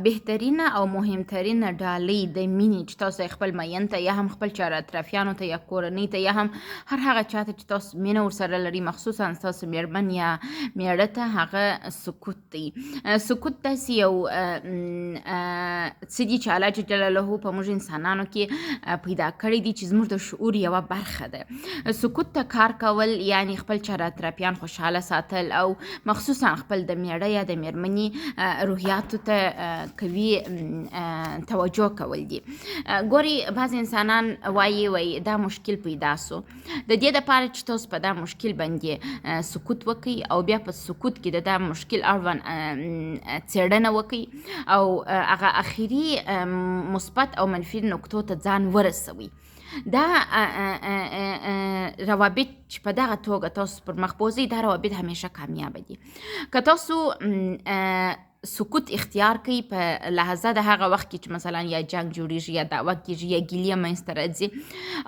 بهترینه او مهمترینه ډالۍ د مینې چې تاسو خپل مین ته یا هم خپل چار اطرافیانو ته یا کورنۍ ته یا هم هر هغه چاته چې تاسو مینه ورسره لري، مخصوصا تاسو میرمن یا میړه ته، هغه سکوت دی. سکوت داسې یو څه دي چې الله جل جلاله په موږ انسانانو کې پیدا کړی دي چې زموږ د شعور یوه برخه ده. سکوت ته کار کول یعنی خپل چار اطرافیان خوشحاله ساتل او مخصوصا خپل د میړه یا د میرمنې روحیاتو ته قوي توجه کول دي. ګوري بعض انسانان وایي دا مشکل پیدا سو، د دې دپاره چې تاسو په دا مشکل باندې سکوت وکئ او بیا په سکوت کې د دا مشکل اړوند څېړنه وکئ او هغه اخري مثبت او منفي نقطو ته ځان ورسوئ. دا روابط چې په دغه توګه تاسو پر مخ بوځئ، دا روابط همیشه کامیابه دي. که تاسو سکوت اختیار کوي په لحظه د هغه وخت کې چې مثلا یا جنگ جوړیږي یا دعوه کیږي یا ګیلې منځته راځي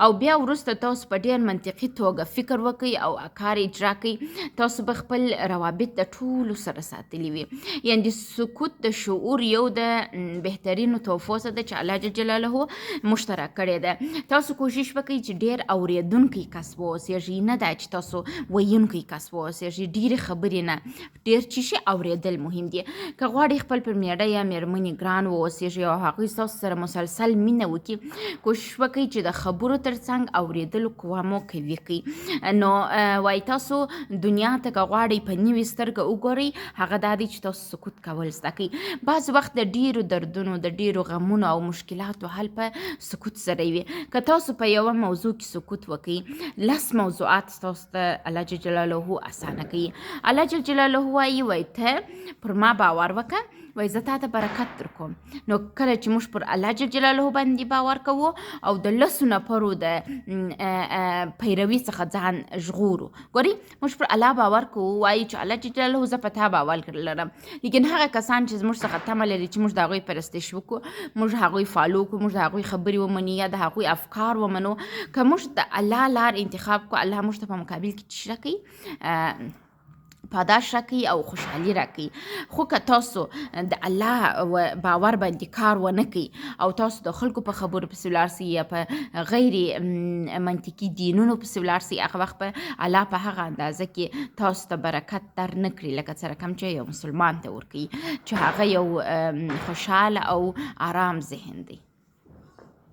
او بیا وروسته تاسو په ډېر منطقي توګه فکر وکئ او کار اجرا کوئ، تاسو به خپل روابط د ټولو سره ساتلي وي. یعنې د سکوت د شعور یو د بهترینو تحفو څخه ده چې الله جل جلاله مشترک کړی ده. تاسو کوشش وکئ چې ډېر اورېدونکی کس واوسېږئ، نه دا چې تاسو ویونکی کس واوسېږئ. ډېرې خبرې نه، ډېر چې شي اورېدل مهم دي. که غواړئ خپل پر میړه یا میرمنې ګران واوسېږئ او هغوی ستاسو سره مسلسل مینه وکړي، کوشش وکئ چې د خبرو ترڅنګ اورېدلو قوه مو قوي کړئ. نو وایي تاسو دنیا ته که غواړئ په نوې سترګه وګورئ، هغه دا دی چې تاسو سکوت کول زده کړئ. بعض وخت د ډېرو دردونو، د ډېرو غمونو او مشکلاتو حل په سکوت سره وي. که تاسو په یوه موضوع کې سکوت وکړئ، 10 موضوعات ستاسو ته الله جل جلاله اسانه کوي. الله جل جلاله وایي ته پر ما باور وکړه، وایي زه تا ته برکت در کوم. نو کله چې موږ پر الله جل جلاله باندې باور کوو او د 10 نفرو د پیروي څخه ځان ژغورو، ګورئ موږ پر الله باور کوو، وایي چې الله جل جلاله زه په تا باور لرم، لیکن هغه کسان چې زموږ څخه تمه لري چې موږ د هغوی پرستش وکړو، موږ هغوی فالو کړو، موږ د هغوی خبرې ومنو یا د هغوی افکار ومنو، که موږ د الله لار انتخاب کړو، الله موږ ته په مقابل کې څه راکوي؟ پاداش راکوي او خوشحالي راکوي. خو که تاسو د الله باور باندې کار ونه کوئ او تاسو د خلکو په خبرو پسې ولاړ سئ یا په غیر منطقي دینونو پسې ولاړ سئ، هغه وخت به الله په هغه اندازه کې تاسو ته برکت در نه کړي لکه څه رقم چې یو مسلمان ته ورکوي چې هغه یو خوشحاله او آرام ذهن دی.